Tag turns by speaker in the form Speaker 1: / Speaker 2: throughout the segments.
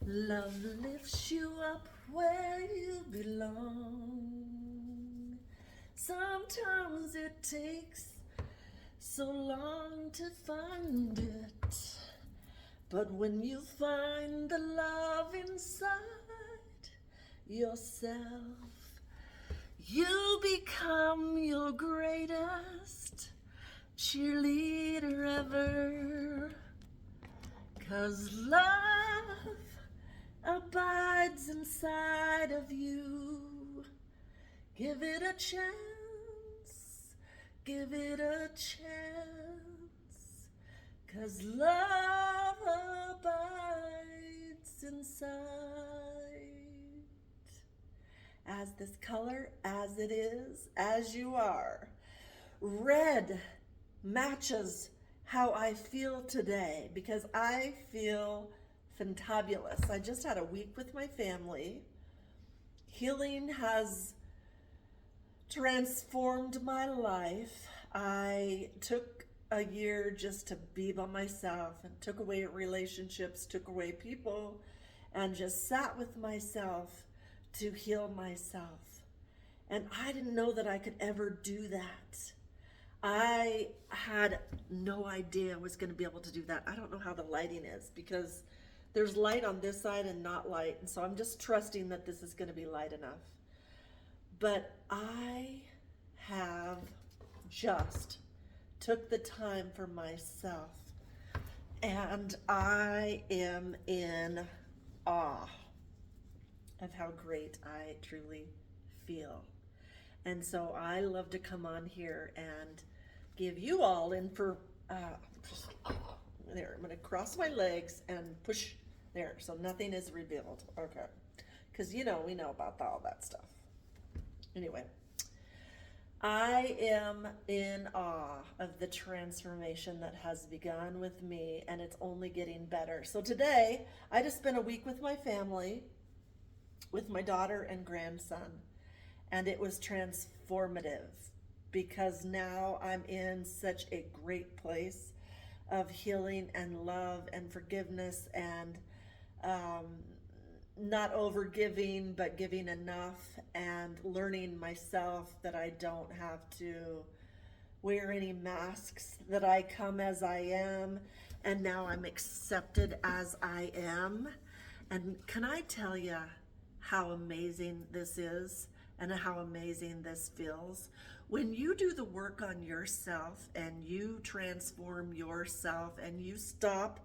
Speaker 1: Love lifts you up where you belong. Sometimes it takes so long to find it. But when you find the love inside yourself, you become your greatest cheerleader ever. 'Cause love abides inside of you. Give it a chance, give it a chance. 'Cause love abides inside. As this color, as it is, as you are. Red matches how I feel today because I feel fantabulous. I just had a week with my family. Healing has transformed my life. I took a year just to be by myself and took away relationships, took away people, and just sat with myself to heal myself. And I didn't know that I could ever do that. I had no idea I was going to be able to do that. I don't know how the lighting is because there's light on this side and not light. And so I'm just trusting that this is going to be light enough. But I have just took the time for myself and I am in awe of how great I truly feel. And so I love to come on here and give you all in for, there, I'm going to cross my legs and push there so nothing is revealed. Okay. Because, we know about all that stuff. Anyway, I am in awe of the transformation that has begun with me, and it's only getting better. So today, I just spent a week with my family, with my daughter and grandson, and it was transformative because now I'm in such a great place of healing and love and forgiveness and not over giving, but giving enough and learning myself that I don't have to wear any masks, that I come as I am, and now I'm accepted as I am. And can I tell you how amazing this is and how amazing this feels? When you do the work on yourself and you transform yourself and you stop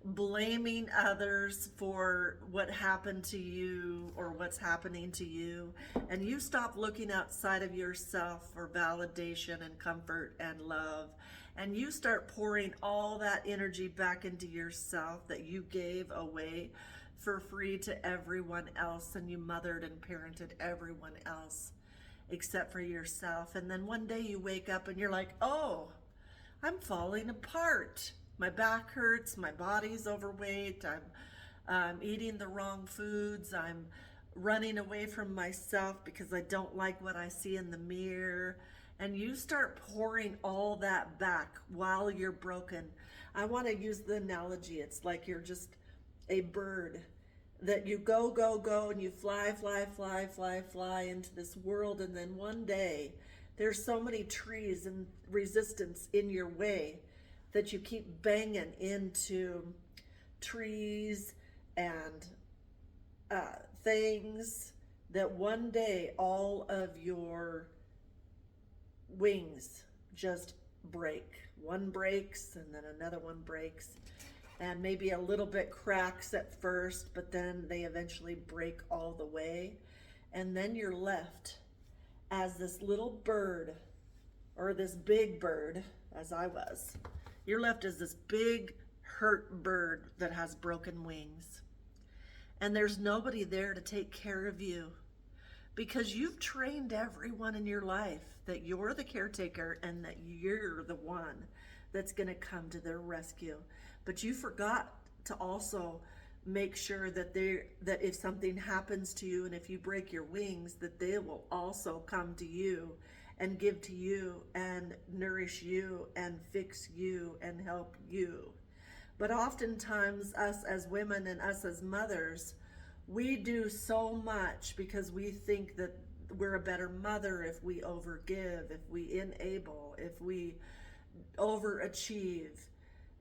Speaker 1: blaming others for what happened to you or what's happening to you, and you stop looking outside of yourself for validation and comfort and love, and you start pouring all that energy back into yourself that you gave away for free to everyone else, and you mothered and parented everyone else except for yourself. And then one day you wake up and you're like, oh, I'm falling apart. My back hurts, my body's overweight, I'm eating the wrong foods, I'm running away from myself because I don't like what I see in the mirror. And you start pouring all that back while you're broken. I want to use the analogy, it's like you're just a bird that you go, go, go, and you fly, fly, fly, fly, fly into this world, and then one day there's so many trees and resistance in your way that you keep banging into trees and things that one day all of your wings just break. One breaks and then another one breaks, and maybe a little bit cracks at first, but then they eventually break all the way. And then you're left as this little bird, or this big bird, as I was. You're left as this big hurt bird that has broken wings. And there's nobody there to take care of you because you've trained everyone in your life that you're the caretaker and that you're the one that's going to come to their rescue. But you forgot to also make sure that if something happens to you and if you break your wings, that they will also come to you and give to you and nourish you and fix you and help you. But oftentimes, us as women and us as mothers, we do so much because we think that we're a better mother if we overgive, if we enable, if we overachieve.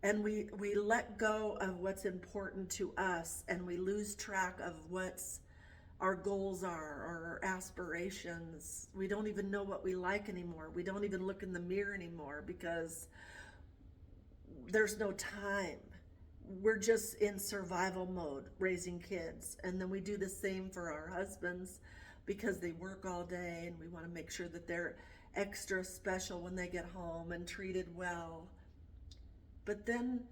Speaker 1: And we let go of what's important to us, and we lose track of what's our goals are, or our aspirations. We don't even know what we like anymore. We don't even look in the mirror anymore because there's no time. We're just in survival mode raising kids. And then we do the same for our husbands because they work all day, and we want to make sure that they're extra special when they get home and treated well. But then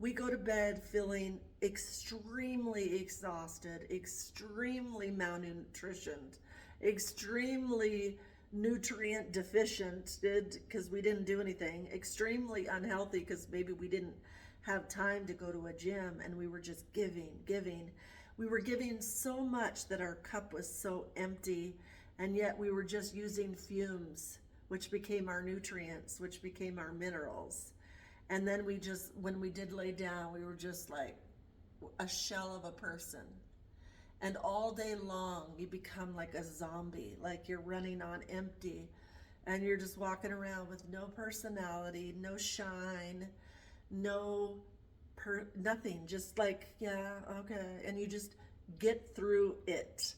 Speaker 1: we go to bed feeling extremely exhausted, extremely malnutritioned, extremely nutrient deficient because we didn't do anything, extremely unhealthy because maybe we didn't have time to go to a gym, and we were just giving. We were giving so much that our cup was so empty, and yet we were just using fumes, which became our nutrients, which became our minerals. And then when we did lay down, we were just like a shell of a person. And all day long, you become like a zombie, like you're running on empty. And you're just walking around with no personality, no shine, nothing. Just like, yeah, okay. And you just get through it.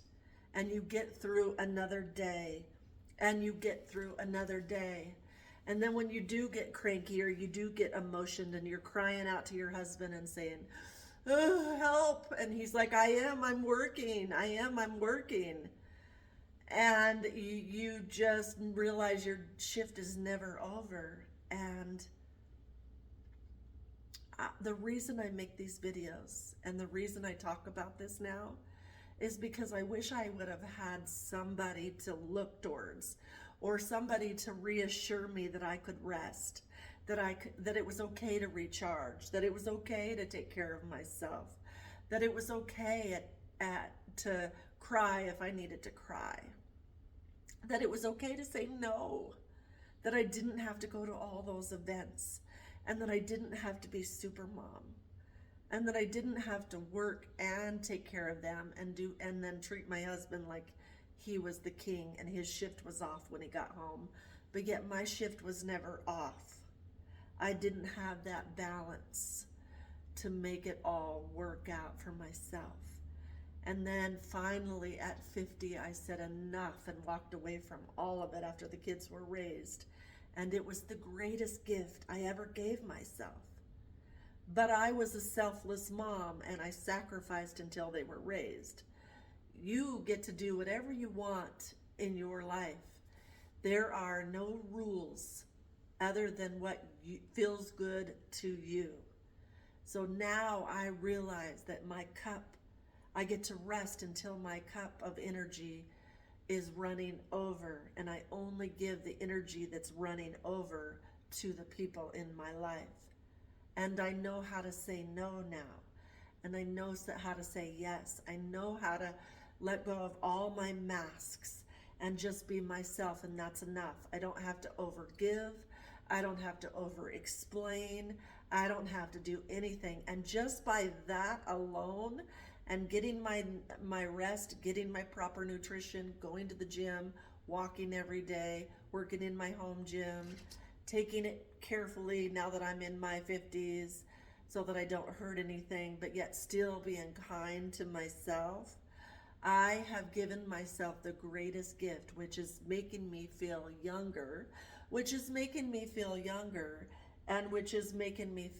Speaker 1: And you get through another day. And you get through another day. And then when you do get cranky or you do get emotioned and you're crying out to your husband and saying, oh, help. And he's like, I'm working. I'm working. And you just realize your shift is never over. And the reason I make these videos and the reason I talk about this now is because I wish I would have had somebody to look towards, or somebody to reassure me that I could rest, that it was okay to recharge, that it was okay to take care of myself, that it was okay to cry if I needed to cry, that it was okay to say no, that I didn't have to go to all those events, and that I didn't have to be super mom, and that I didn't have to work and take care of them and then treat my husband like he was the king and his shift was off when he got home. But yet my shift was never off. I didn't have that balance to make it all work out for myself. And then finally at 50, I said enough and walked away from all of it after the kids were raised. And it was the greatest gift I ever gave myself. But I was a selfless mom, and I sacrificed until they were raised. You get to do whatever you want in your life. There are no rules other than what feels good to you. So now I realize that my cup, I get to rest until my cup of energy is running over, and I only give the energy that's running over to the people in my life. And I know how to say no now, and I know how to say yes. I know how to let go of all my masks and just be myself, and that's enough. I don't have to overgive. I don't have to over-explain. I don't have to do anything. And just by that alone, and getting my rest, getting my proper nutrition, going to the gym, walking every day, working in my home gym, taking it carefully now that I'm in my 50s so that I don't hurt anything, but yet still being kind to myself. I have given myself the greatest gift, which is making me feel younger, and which is making me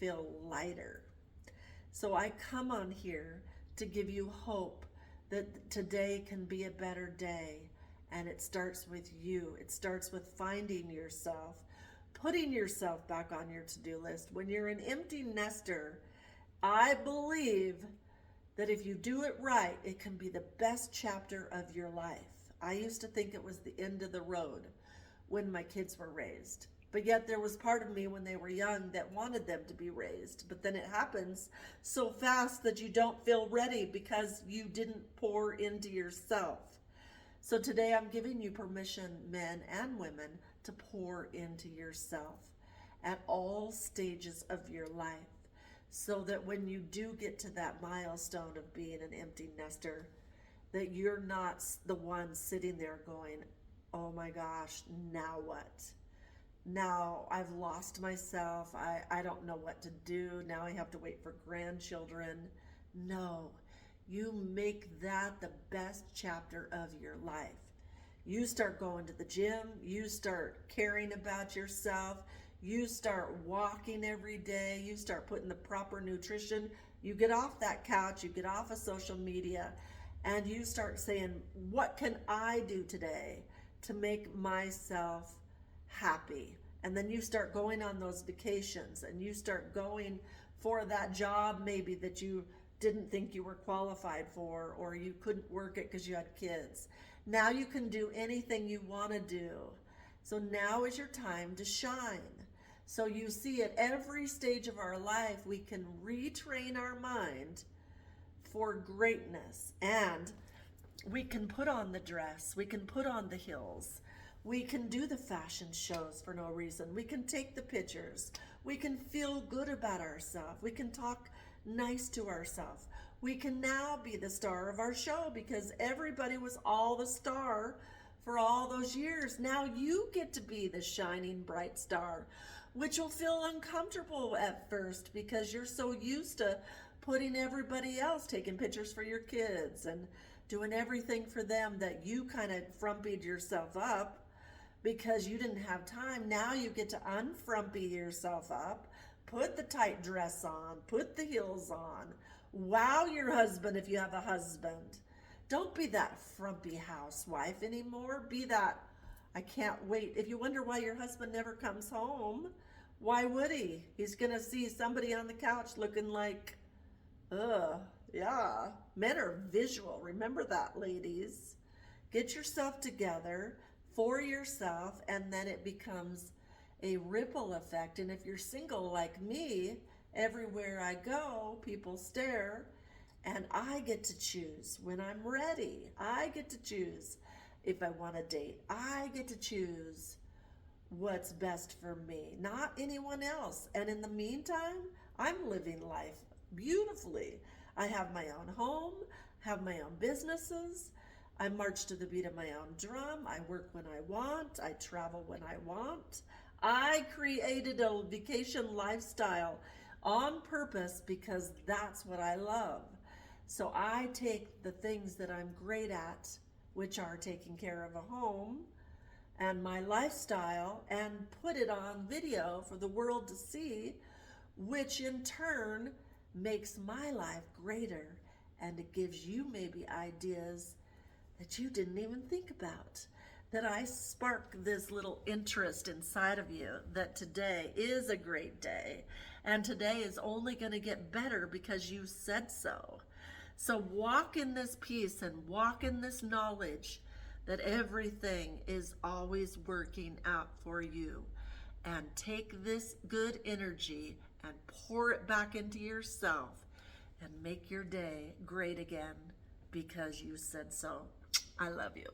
Speaker 1: feel lighter. So I come on here to give you hope that today can be a better day. And it starts with you. It starts with finding yourself, putting yourself back on your to-do list. When you're an empty nester, I believe that if you do it right, it can be the best chapter of your life. I used to think it was the end of the road when my kids were raised. But yet there was part of me when they were young that wanted them to be raised. But then it happens so fast that you don't feel ready because you didn't pour into yourself. So today I'm giving you permission, men and women, to pour into yourself at all stages of your life. so that when you do get to that milestone of being an empty nester, that you're not the one sitting there going, oh my gosh, now what? Now I've lost myself. I don't know what to do. Now I have to wait for grandchildren. No, you make that the best chapter of your life. You start going to the gym. You start caring about yourself. You start walking every day. You start putting the proper nutrition. You get off that couch. You get off of social media, and you start saying, what can I do today to make myself happy? And then you start going on those vacations, and you start going for that job maybe that you didn't think you were qualified for, or you couldn't work it because you had kids. Now you can do anything you want to do. So now is your time to shine. So you see, at every stage of our life, we can retrain our mind for greatness. And we can put on the dress, we can put on the heels, we can do the fashion shows for no reason, we can take the pictures, we can feel good about ourselves, we can talk nice to ourselves. We can now be the star of our show because everybody was all the star for all those years. Now you get to be the shining bright star, which will feel uncomfortable at first because you're so used to putting everybody else, taking pictures for your kids and doing everything for them, that you kind of frumpied yourself up because you didn't have time. Now you get to unfrumpy yourself up, put the tight dress on, put the heels on, wow your husband if you have a husband. Don't be that frumpy housewife anymore. Be that, I can't wait. If you wonder why your husband never comes home, why would he? He's gonna see somebody on the couch looking like, yeah. Men are visual. Remember that, ladies. Get yourself together for yourself, and then it becomes a ripple effect. And if you're single like me, everywhere I go, people stare, and I get to choose when I'm ready. I get to choose if I want to date. I get to choose what's best for me, not anyone else. And in the meantime, I'm living life beautifully. I have my own home, have my own businesses. I march to the beat of my own drum. I work when I want. I travel when I want. I created a vacation lifestyle on purpose because that's what I love. So I take the things that I'm great at, which are taking care of a home and my lifestyle, and put it on video for the world to see, which in turn makes my life greater, and it gives you maybe ideas that you didn't even think about. That I spark this little interest inside of you that today is a great day, and today is only going to get better because you said so. So walk in this peace and walk in this knowledge that everything is always working out for you, and take this good energy and pour it back into yourself and make your day great again because you said so. I love you.